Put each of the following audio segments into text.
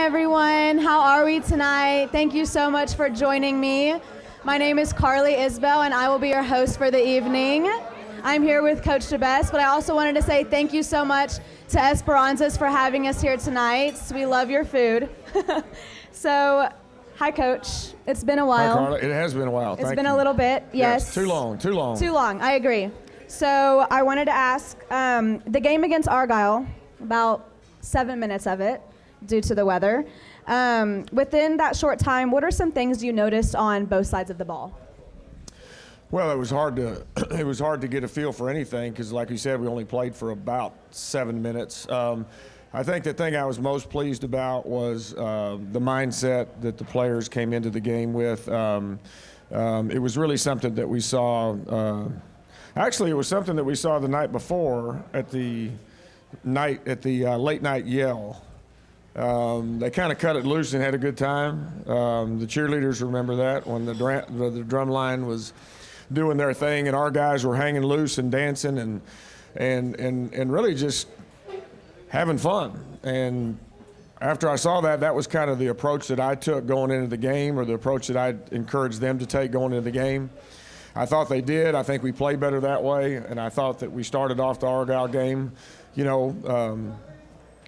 everyone. How are we tonight? Thank you so much for joining me. My name is Carly Isbell, and I will be your host for the evening. I'm here with Coach DeBesse, but I also wanted to say thank you so much to ESPARZA'S for having us here tonight. We love your food. So, hi, Coach. It's been a while. Hi, Carla. It has been a while. It's been a little bit, yes. Too long. Too long, I agree. So, I wanted to ask, the game against Argyle, about 7 minutes of it, due to the weather. Within that short time, what are some things you noticed on both sides of the ball? Well, it was hard to get a feel for anything because, like you said, we only played for about 7 minutes. I think the thing I was most pleased about was the mindset that the players came into the game with. It was really something that we saw. Actually, it was something that we saw the night before at the late night yell. They kind of cut it loose and had a good time. The cheerleaders remember that when the drum line was doing their thing and our guys were hanging loose and dancing and really just having fun. And after I saw that, that was kind of the approach that I took going into the game, or the approach that I encouraged them to take going into the game. I thought they did. I think we played better that way, and I thought that we started off the Argyle game,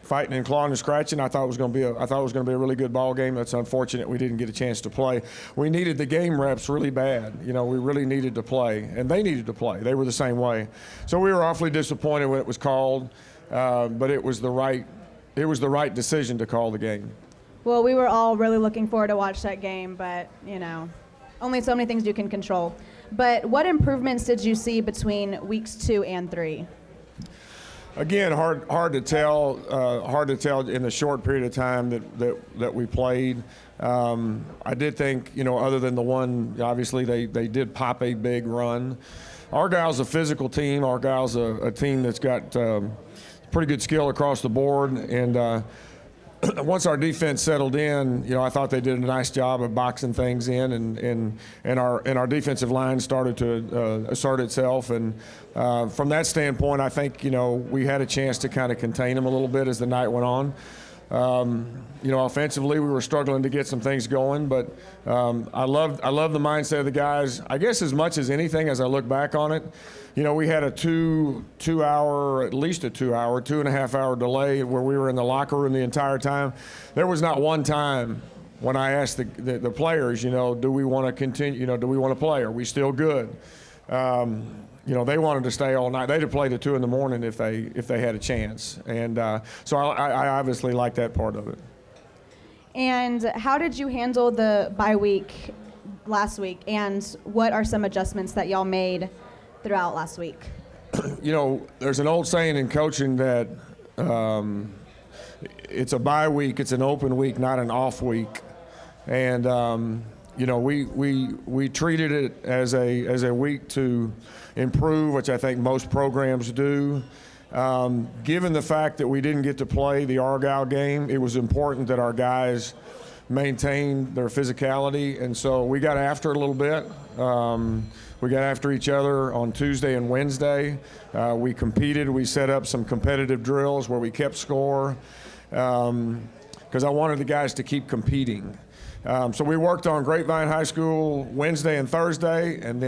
fighting and clawing and scratching. I thought it was going to be a really good ball game. It's unfortunate we didn't get a chance to play. We needed the game reps really bad. We really needed to play, and they needed to play. They were the same way. So we were awfully disappointed when it was called, but it was the right decision to call the game. Well, we were all really looking forward to watch that game, but only so many things you can control. But what improvements did you see between weeks 2 and 3? Again, hard to tell. Hard to tell in the short period of time that we played. I did think, other than the one, obviously they did pop a big run. Argyle's a physical team. Argyle's a team that's got pretty good skill across the board. And once our defense settled in, I thought they did a nice job of boxing things in, and our defensive line started to assert itself. And from that standpoint, I think we had a chance to kind of contain them a little bit as the night went on. Offensively, we were struggling to get some things going, but I love the mindset of the guys. I guess as much as anything, as I look back on it, we had a at least a 2.5 hour delay where we were in the locker room the entire time. There was not one time when I asked the players, do we want to continue? Do we want to play? Are we still good? They wanted to stay all night. They'd have played at 2 in the morning if they had a chance. And so I obviously like that part of it. And how did you handle the bye week last week? And what are some adjustments that y'all made throughout last week? There's an old saying in coaching that it's a bye week, it's an open week, not an off week. And we treated it as a week to improve, which I think most programs do. Given the fact that we didn't get to play the Argyle game, it was important that our guys maintained their physicality, and so we got after it a little bit. We got after each other on Tuesday and Wednesday. We competed. We set up some competitive drills where we kept score because I wanted the guys to keep competing. So we worked on Grapevine High School Tuesday and Wednesday, and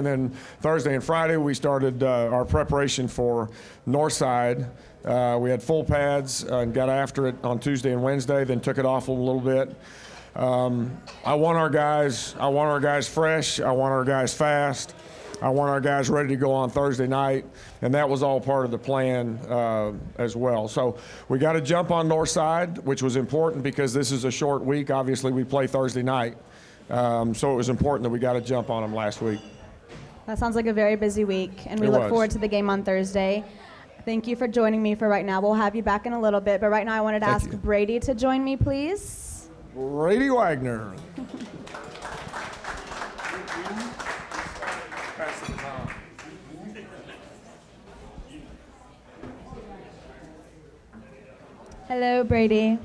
then Thursday and Friday we started our preparation for Northside. We had full pads and got after it on Tuesday and Wednesday, then took it off a little bit. I want our guys fresh. I want our guys fast. I want our guys ready to go on Thursday night, and that was all part of the plan as well. So we got to jump on Northside, which was important because this is a short week. Obviously, we play Thursday night, so it was important that we got to jump on them last week. That sounds like a very busy week, and we look forward to the game on Thursday. Thank you for joining me for right now. We'll have you back in a little bit, but right now I wanted to ask Brady to join me, please. Brady Wagner. Hello, Brady.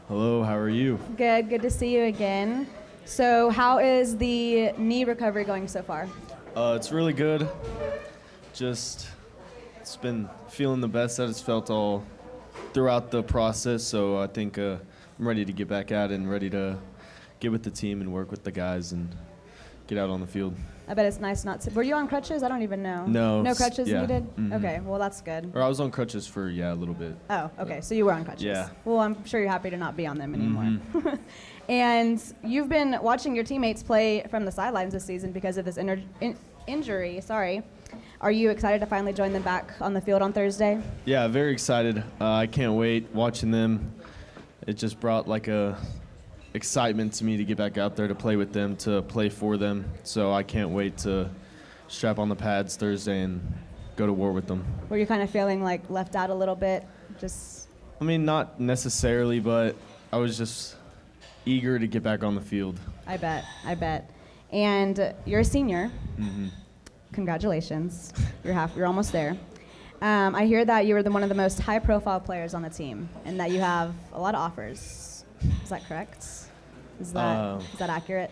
Hello, how are you? Good to see you again. So how is the knee recovery going so far? It's really good. It's been feeling the best that it's felt all throughout the process, so I think I'm ready to get back at it and ready to get with the team and work with the guys and get out on the field. I bet it's nice not to. Were you on crutches? I don't even know. No. No crutches yeah. needed? Mhm. Okay, well, that's good. Or I was on crutches for, a little bit. Oh, okay, so you were on crutches. Yeah. Well, I'm sure you're happy to not be on them anymore. Mhm. And you've been watching your teammates play from the sidelines this season because of this injury. Sorry. Are you excited to finally join them back on the field on Thursday? Yeah, very excited. I can't wait watching them. It just brought like a excitement to me to get back out there to play with them, to play for them. So I can't wait to strap on the pads Thursday and go to war with them. Were you kind of feeling like left out a little bit? I mean, not necessarily, but I was just eager to get back on the field. I bet. And you're a senior. Mm-hmm. Congratulations. You're almost there. I hear that you were one of the most high-profile players on the team and that you have a lot of offers. Is that correct? Is that accurate?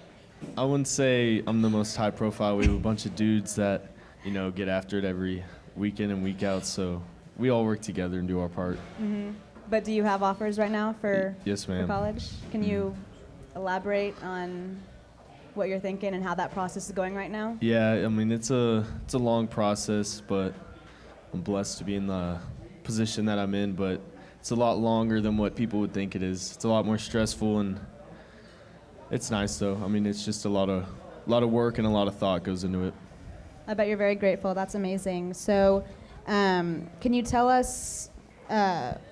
I wouldn't say I'm the most high profile. We have a bunch of dudes that, get after it every week in and week out. So we all work together and do our part. Mm-hmm. But do you have offers right now for, yes, ma'am. for college? Can you elaborate on what you're thinking and how that process is going right now? Yeah, I mean, it's a long process, but I'm blessed to be in the position that I'm in. But it's a lot longer than what people would think it is. It's a lot more stressful, and it's nice though. I mean, it's just a lot of work and a lot of thought goes into it. I bet you're very grateful. That's amazing. So, can you tell us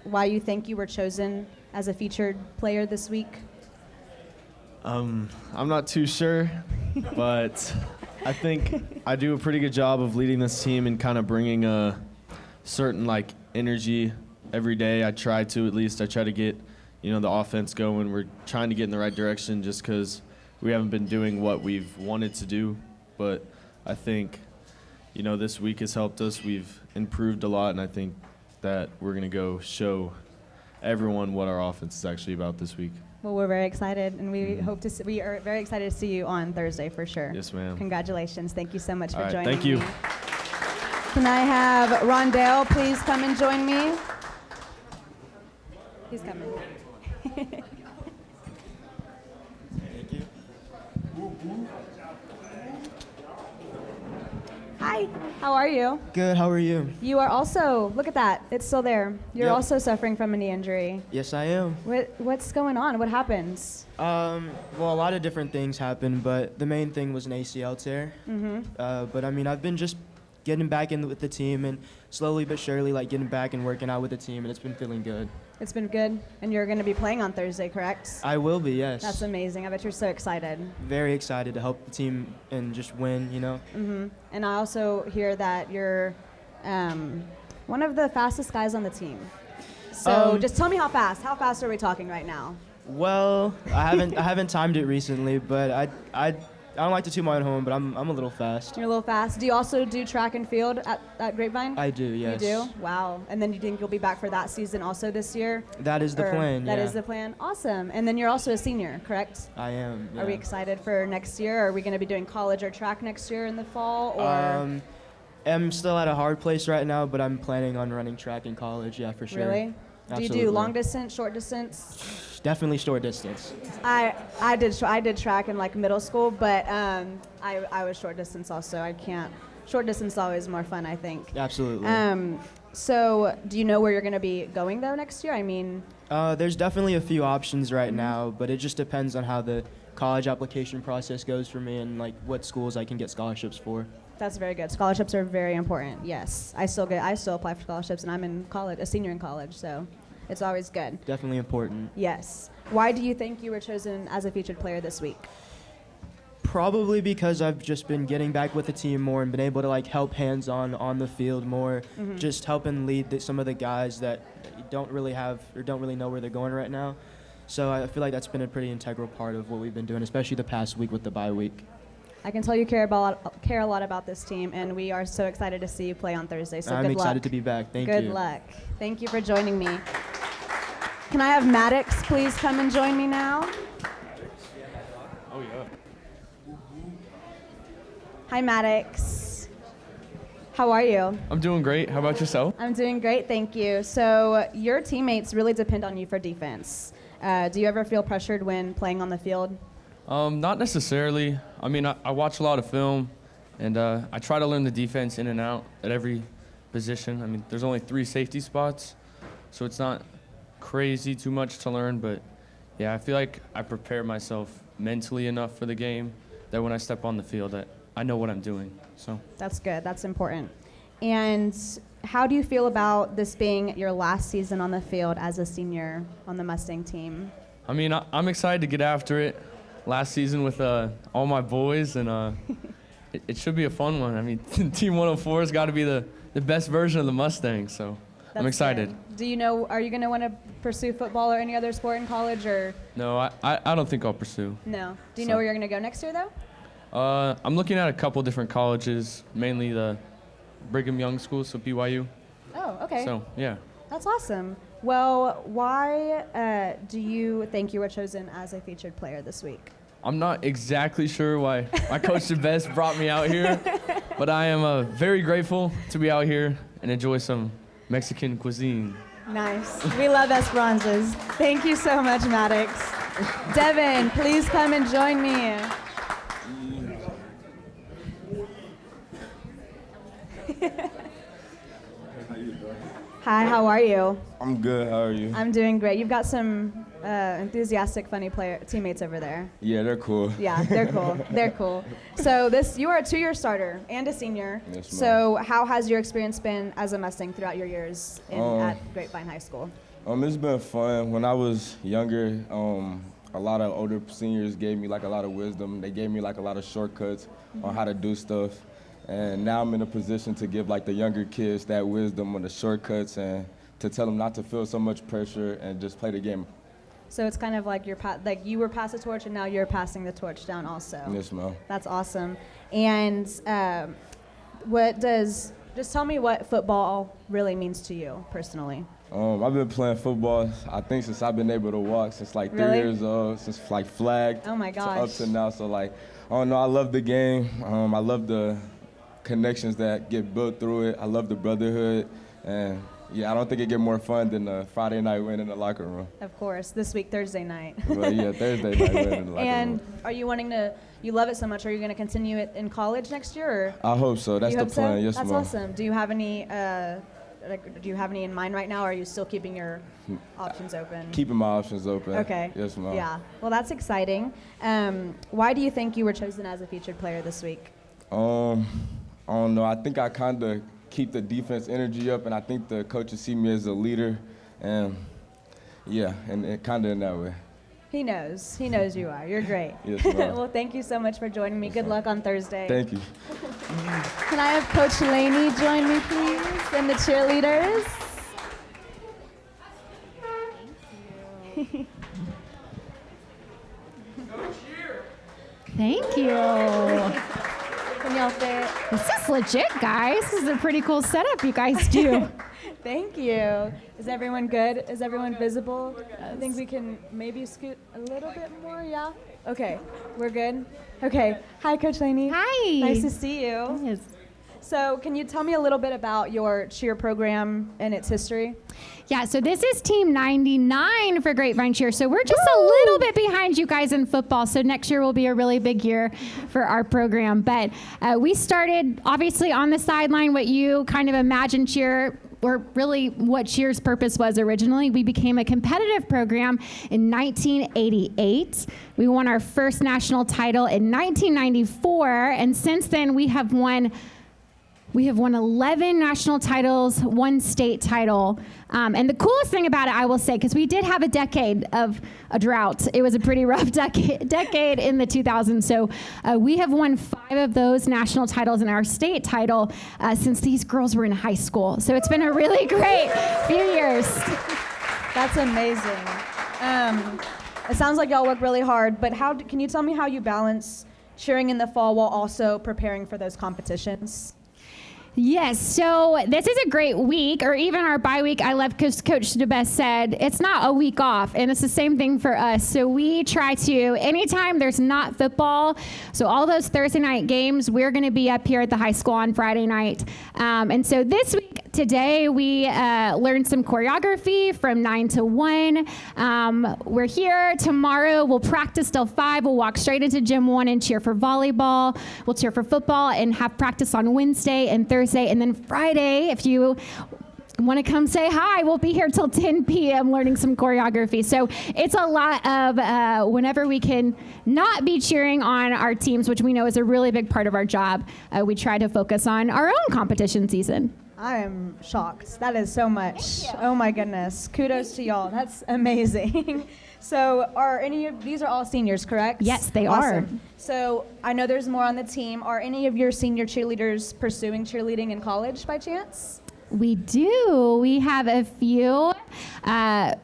why you think you were chosen as a featured player this week? I'm not too sure, but I think I do a pretty good job of leading this team and kind of bringing a certain energy every day. I try to, at least. I try to get, the offense going. We're trying to get in the right direction just because we haven't been doing what we've wanted to do. But I think, this week has helped us. We've improved a lot, and I think that we're going to go show everyone what our offense is actually about this week. Well, we're very excited, and we are very excited to see you on Thursday for sure. Yes, ma'am. Congratulations. Thank you so much for All right, joining me. thank you. Can I have Rondale please come and join me? He's coming. Thank you. Hi, how are you? Good, how are you? You are also, look at that, it's still there. You're Yep. also suffering from a knee injury. Yes, I am. What's going on? What happens? Well, a lot of different things happened, but the main thing was an ACL tear. But I mean, I've been just getting back in with the team and slowly but surely getting back and working out with the team, and it's been feeling good. It's been good, and you're going to be playing on Thursday, correct? I will be, yes. That's amazing. I bet you're so excited. Very excited to help the team and just win, And I also hear that you're one of the fastest guys on the team. So just tell me how fast. How fast are we talking right now? Well, I haven't timed it recently, but I don't like to toot my own home, but I'm a little fast. You're a little fast. Do you also do track and field at Grapevine? I do, yes. You do? Wow. And then you think you'll be back for that season also this year? That is the plan, That yeah. is the plan. Awesome. And then you're also a senior, correct? I am, yeah. Are we excited for next year? Are we going to be doing college or track next year in the fall? Or I'm still at a hard place right now, but I'm planning on running track in college, yeah, for sure. Really? Absolutely. Do you do long distance, short distance? Definitely short distance. I did track in middle school, but I was short distance also. Short distance is always more fun, I think. Absolutely. So do you know where you're going to be going though next year? I mean, there's definitely a few options right now, but it just depends on how the college application process goes for me and what schools I can get scholarships for. that's very good. Scholarships are very important. Yes, I still apply for scholarships, and I'm in college, a senior in college, so it's always good. Definitely important. Yes. Why do you think you were chosen as a featured player this week? Probably because I've just been getting back with the team more and been able to help hands-on on the field more, just helping lead some of the guys that don't really have or don't really know where they're going right now. So I feel like that's been a pretty integral part of what we've been doing, especially the past week with the bye week. I can tell you care a lot about this team, and we are so excited to see you play on Thursday. So I'm good excited luck. to be back. Thank you. Good luck. Thank you for joining me. Can I have Maddox please come and join me now? Oh, yeah. Hi, Maddox. How are you? I'm doing great. How about yourself? I'm doing great, thank you. So your teammates really depend on you for defense. Do you ever feel pressured when playing on the field? Not necessarily. I mean, I watch a lot of film, and I try to learn the defense in and out at every position. I mean, there's only 3 safety spots, so it's not crazy too much to learn, but yeah, I feel like I prepare myself mentally enough for the game that when I step on the field that I know what I'm doing. So That's good, that's important. And how do you feel about this being your last season on the field as a senior on the Mustang team? I mean, I'm excited to get after it. Last season with all my boys, and it should be a fun one. I mean, Team 104 has got to be the best version of the Mustang, so I'm excited. Good. Do you know, are you going to want to pursue football or any other sport in college, or? No, I don't think I'll pursue. No. Do you know where you're going to go next year, though? I'm looking at a couple different colleges, mainly the Brigham Young schools, so BYU. Oh, okay. So, yeah. That's awesome. Well, why do you think you were chosen as a featured player this week? I'm not exactly sure why my coach DeBesse brought me out here, but I am very grateful to be out here and enjoy some Mexican cuisine. Nice. We love ESPARZA'S. Thank you so much, Maddox. Devon, please come and join me. Hi, how are you? I'm good. How are you? I'm doing great. You've got some enthusiastic, funny teammates over there. Yeah, they're cool. Yeah, they're cool. They're cool. So you are a 2-year starter and a senior. Yes, ma'am. So how has your experience been as a Mustang throughout your years at Grapevine High School? It's been fun. When I was younger, a lot of older seniors gave me like a lot of wisdom. They gave me like a lot of shortcuts on how to do stuff. And now I'm in a position to give like the younger kids that wisdom on the shortcuts and to tell them not to feel so much pressure and just play the game. So it's kind of like you were passed the torch and now you're passing the torch down also. Yes, ma'am. That's awesome. And just tell me what football really means to you personally. I've been playing football, I think, since I've been able to walk, since like 3 years old, since like flag. Oh my gosh. Up to now, so like, I don't know, I love the game. I love the connections that get built through it. I love the brotherhood, and yeah, I don't think it get more fun than a Friday night win in the locker room. Of course, this week Thursday night. Well, yeah, Thursday night win in the locker room. And are you wanting to? You love it so much. Are you going to continue it in college next year? Or? I hope so. That's the plan. So? Yes, That's ma'am. awesome. Do you have any? Do you have any in mind right now, or are you still keeping your options open? Keeping my options open. Okay. Yes, ma'am. Yeah. Well, that's exciting. Why do you think you were chosen as a featured player this week? I don't know. I think I kind of keep the defense energy up, and I think the coaches see me as a leader, and yeah, and kind of in that way. He knows. He knows you are. You're great. Yes, ma'am. Well, thank you so much for joining me. Yes, Good ma'am. luck on Thursday. Thank you. Can I have Coach Laney join me, please, and the cheerleaders? Thank you. Can y'all say it? This is legit, guys. This is a pretty cool setup you guys do. Thank you. Is everyone good? Is everyone visible? I think we can maybe scoot a little bit more, yeah? Okay, we're good? Okay. Hi, Coach Laney. Hi. Nice to see you. Yes. So can you tell me a little bit about your cheer program and its history? Yeah, so this is Team 99 for Grapevine Cheer. So we're just a little bit behind you guys in football. So next year will be a really big year for our program. But we started, obviously, on the sideline, what you kind of imagine cheer, or really what cheer's purpose was originally. We became a competitive program in 1988. We won our first national title in 1994. And since then, we have won 11 national titles, 1 state title. And the coolest thing about it, I will say, because we did have a decade of a drought. It was a pretty rough decade in the 2000s. So we have won 5 of those national titles and our state title since these girls were in high school. So it's been a really great few years. That's amazing. It sounds like y'all work really hard, but can you tell me how you balance cheering in the fall while also preparing for those competitions? Yes, so this is a great week, or even our bye week. I love because Coach DeBesse said it's not a week off, and it's the same thing for us. So we try to, anytime there's not football, so all those Thursday night games, we're going to be up here at the high school on Friday night. And so this week, today, we learned some choreography from 9 to 1. We're here. Tomorrow, we'll practice till 5. We'll walk straight into Gym 1 and cheer for volleyball. We'll cheer for football and have practice on Wednesday and Thursday. And then Friday, if you want to come say hi, we'll be here till 10 p.m. learning some choreography. So it's a lot of whenever we can not be cheering on our teams, which we know is a really big part of our job, we try to focus on our own competition season. I am shocked. That is so much. Oh my goodness. Kudos to y'all. That's amazing. So these are all seniors, correct? Yes, they awesome. are. So I know there's more on the team. Are any of your senior cheerleaders pursuing cheerleading in college by chance? We do. We have a few. I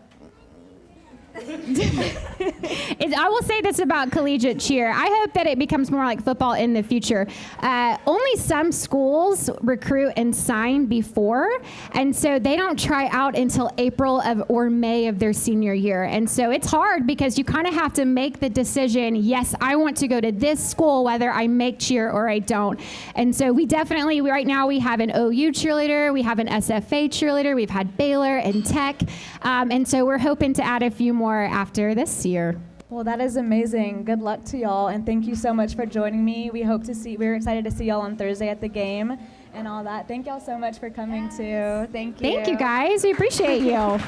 will say this about collegiate cheer. I hope that it becomes more like football in the future. Only some schools recruit and sign before, and so they don't try out until April or May of their senior year. And so it's hard because you kind of have to make the decision, yes, I want to go to this school whether I make cheer or I don't. And so right now we have an OU cheerleader, we have an SFA cheerleader, we've had Baylor and Tech, and so we're hoping to add a few more after this year. Well, that is amazing. Good luck to y'all, and thank you so much for joining me. We're excited to see y'all on Thursday at the game and all that. Thank y'all so much for coming too. Thank you. Thank you, guys. We appreciate you.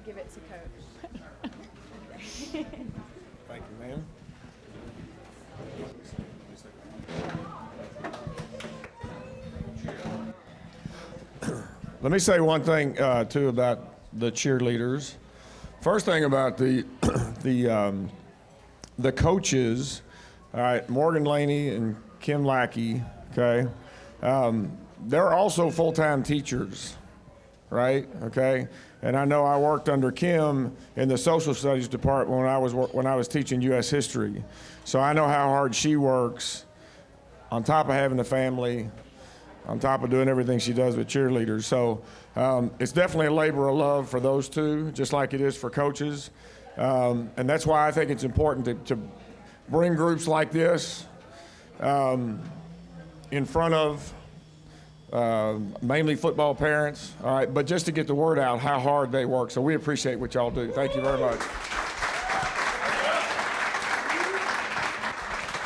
Give it to Coach. Thank you, ma'am. Let me say one thing, too, about the cheerleaders. First thing about the coaches, all right, Morgan Laney and Kim Lackey, okay, they're also full-time teachers, right, okay? And I know I worked under Kim in the social studies department when I was teaching U.S. history. So I know how hard she works on top of having a family, on top of doing everything she does with cheerleaders. So it's definitely a labor of love for those two, just like it is for coaches. And that's why I think it's important to bring groups like this in front of mainly football parents, all right, but just to get the word out how hard they work. So we appreciate what y'all do. Thank you very much.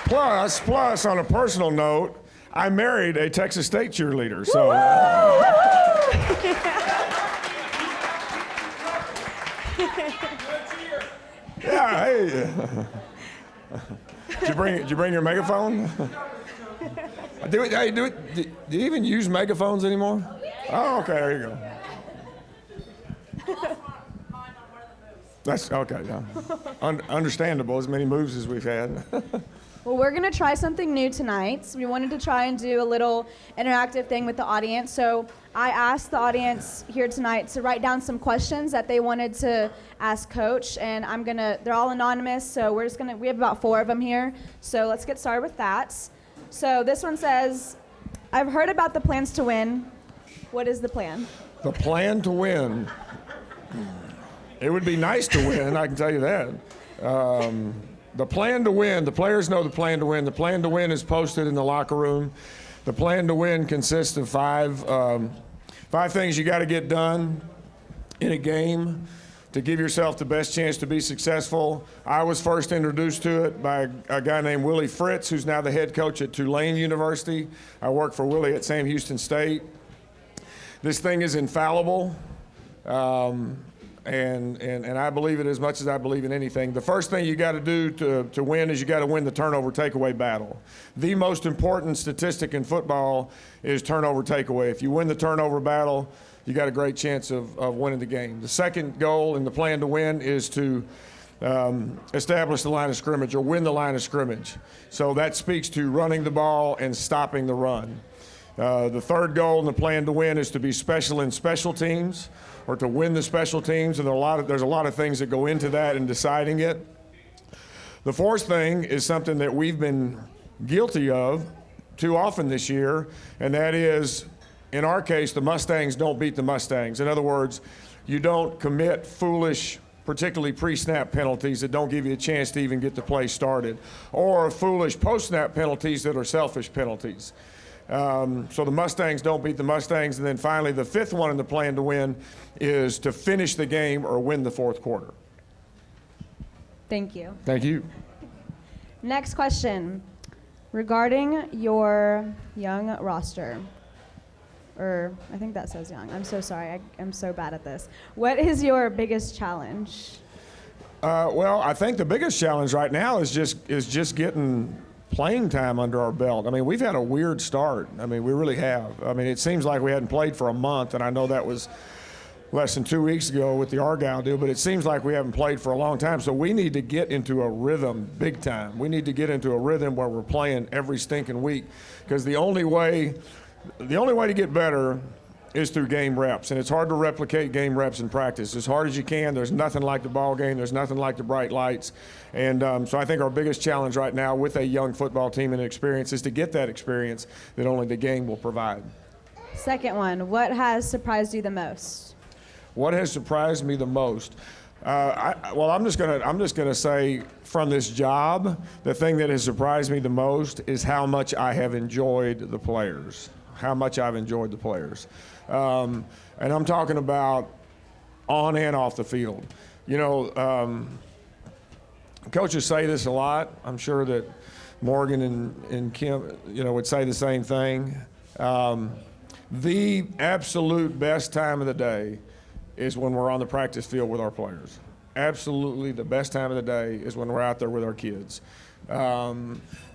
Plus, on a personal note, I married a Texas State cheerleader, so. Yeah, hey. Did you bring your megaphone? Do you even use megaphones anymore? Oh, okay, there you go. That's okay, yeah. Understandable, as many moves as we've had. Well, we're going to try something new tonight. So we wanted to try and do a little interactive thing with the audience. So I asked the audience here tonight to write down some questions that they wanted to ask Coach, and they're all anonymous, so we have about 4 of them here. So let's get started with that. So this one says, I've heard about the plans to win. What is the plan? The plan to win. It would be nice to win, I can tell you that. The plan to win, the players know the plan to win. The plan to win is posted in the locker room. The plan to win consists of 5 things you got to get done in a game to give yourself the best chance to be successful. I was first introduced to it by a guy named Willie Fritz, who's now the head coach at Tulane University. I worked for Willie at Sam Houston State. This thing is infallible. And I believe it as much as I believe in anything. The first thing you got to do to win is you got to win the turnover takeaway battle. The most important statistic in football is turnover takeaway. If you win the turnover battle, you got a great chance of winning the game. The second goal in the plan to win is to establish the line of scrimmage or win the line of scrimmage. So that speaks to running the ball and stopping the run. The third goal in the plan to win is to be special in special teams, or to win the special teams, and there's a lot of things that go into that in deciding it. The fourth thing is something that we've been guilty of too often this year, and that is, in our case, the Mustangs don't beat the Mustangs. In other words, you don't commit foolish, particularly pre-snap penalties that don't give you a chance to even get the play started, or foolish post-snap penalties that are selfish penalties. So the Mustangs don't beat the Mustangs. And then finally, the fifth one in the plan to win is to finish the game or win the fourth quarter. Thank you. Thank you. Next question. Regarding your young roster, or I think that says young. I'm so sorry. I'm so bad at this. What is your biggest challenge? Well, I think the biggest challenge right now is just getting playing time under our belt. I mean, we've had a weird start. I mean, we really have. I mean, it seems like we hadn't played for a month, and I know that was less than 2 weeks ago with the Argyle deal, but it seems like we haven't played for a long time. So we need to get into a rhythm big time. We need to get into a rhythm where we're playing every stinking week, because the only way to get better is through game reps, and it's hard to replicate game reps in practice. As hard as you can, there's nothing like the ball game, there's nothing like the bright lights, and so I think our biggest challenge right now with a young football team and experience is to get that experience that only the game will provide. Second one, what has surprised you the most? What has surprised me the most? I'm just gonna say from this job, the thing that has surprised me the most is how much I have enjoyed the players. How much I've enjoyed the players. And I'm talking about on and off the field. You know, coaches say this a lot. I'm sure that Morgan and Kim, would say the same thing. The absolute best time of the day is when we're on the practice field with our players. Absolutely the best time of the day is when we're out there with our kids.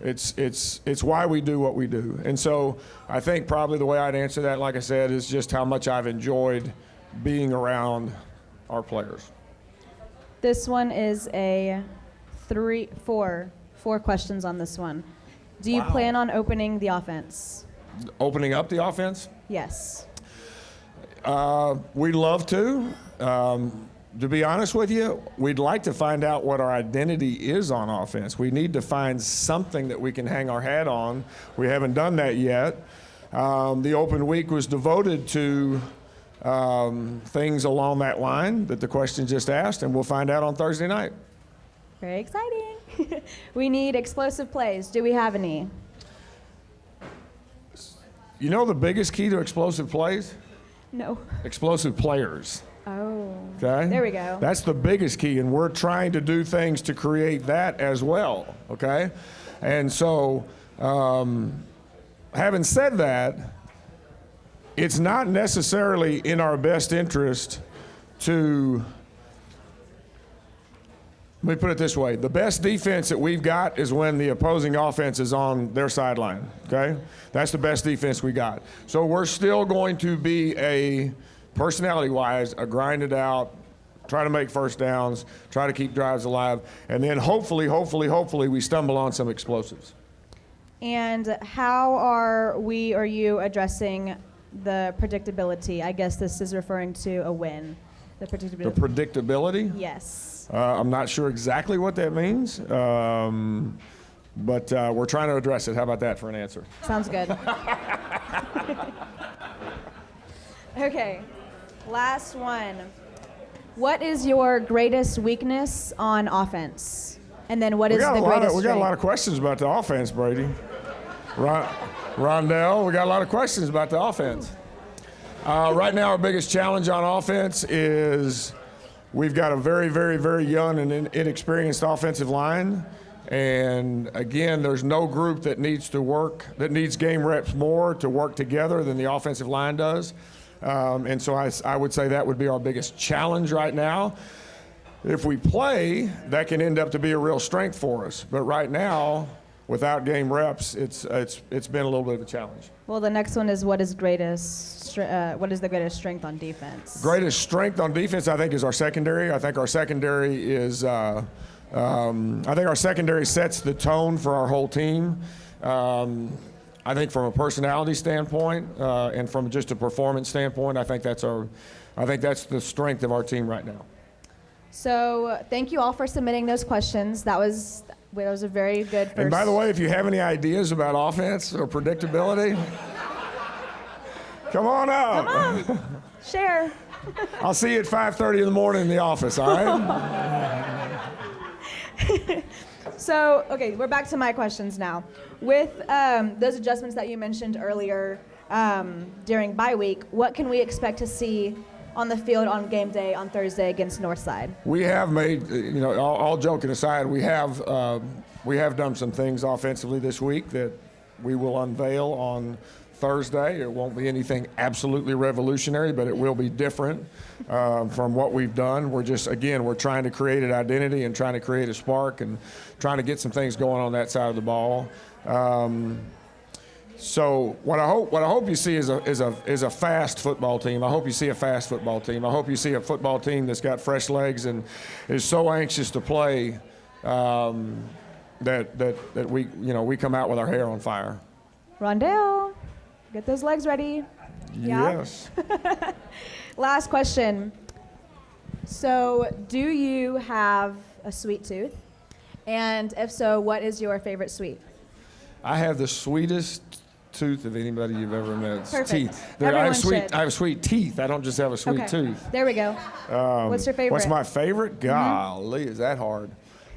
It's why we do what we do. And so I think probably the way I'd answer that, like I said, is just how much I've enjoyed being around our players. This one is four questions on this one. Do you plan on opening the offense? Opening up the offense? Yes. We'd love to. To be honest with you, we'd like to find out what our identity is on offense. We need to find something that we can hang our hat on. We haven't done that yet. The open week was devoted to things along that line that the question just asked, and we'll find out on Thursday night. Very exciting. We need explosive plays. Do we have any? You know the biggest key to explosive plays? No. Explosive players. Oh. Okay? There we go. That's the biggest key, and we're trying to do things to create that as well, okay? And so, having said that, it's not necessarily in our best interest to, let me put it this way, the best defense that we've got is when the opposing offense is on their sideline, okay? That's the best defense we got. So we're still going to be personality-wise, a grind it out, try to make first downs, try to keep drives alive, and then hopefully we stumble on some explosives. And how are we or you addressing the predictability? I guess this is referring to a win. The predictability? The predictability? Yes. I'm not sure exactly what that means, but we're trying to address it. How about that for an answer? Sounds good. Okay, last one. What is your greatest weakness on offense? And then what is the greatest strength? We got a lot of questions about the offense, Brady. Rondale, we got a lot of questions about the offense. Right now, our biggest challenge on offense is we've got a very, very, very young and inexperienced offensive line. And again, there's no group that needs game reps more to work together than the offensive line does. And so I would say that would be our biggest challenge right now. If we play, that can end up to be a real strength for us. But right now, without game reps, it's been a little bit of a challenge. Well, the next one is what is the greatest strength on defense? Greatest strength on defense, I think, is our secondary. I think our secondary is. I think our secondary sets the tone for our whole team. I think from a personality standpoint and from just a performance standpoint, I think that's the strength of our team right now. So thank you all for submitting those questions. That was That was a very good first. And by the way, if you have any ideas about offense or predictability, come on up. Come on, share. I'll see you at 5:30 in the morning in the office, all right? So, okay, we're back to my questions now. With those adjustments that you mentioned earlier during bye week, what can we expect to see on the field on game day on Thursday against Northside? We have made, all joking aside, we have done some things offensively this week that we will unveil on Thursday. It won't be anything absolutely revolutionary, but it will be different from what we've done. We're trying to create an identity and trying to create a spark and trying to get some things going on that side of the ball. So what I hope you see is a fast football team. I hope you see a fast football team. I hope you see a football team that's got fresh legs and is so anxious to play that we come out with our hair on fire. Rondale, get those legs ready. Yes. Last question. So, do you have a sweet tooth? And if so, what is your favorite sweet? I have the sweetest tooth of anybody you've ever met. Perfect. Teeth. Everyone should. I have sweet teeth. I don't just have a sweet tooth. There we go. What's your favorite? What's my favorite? Golly, is that hard?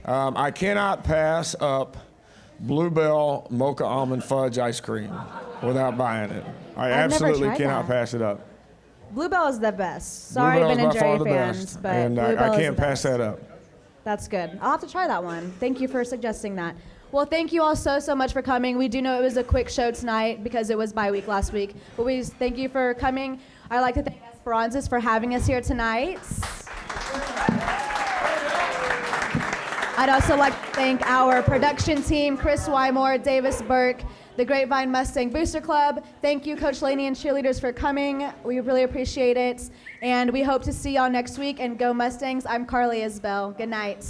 I cannot pass up Bluebell Mocha Almond Fudge ice cream without buying it. I I've never absolutely tried cannot that. pass it up. Bluebell is the best. Sorry, Bluebell Ben is and by far Jerry the fans, best, but and Bluebell I is can't the pass best. that up. That's good. I'll have to try that one. Thank you for suggesting that. Well, thank you all so much for coming. We do know it was a quick show tonight because it was bye week last week, but we thank you for coming. I'd like to thank ESPARZA'S for having us here tonight. I'd also like to thank our production team, Chris Wymore, Davis Burke, the Grapevine Mustang Booster Club. Thank you, Coach Laney and cheerleaders, for coming. We really appreciate it. And we hope to see y'all next week. And go Mustangs. I'm Carly Isbell. Good night.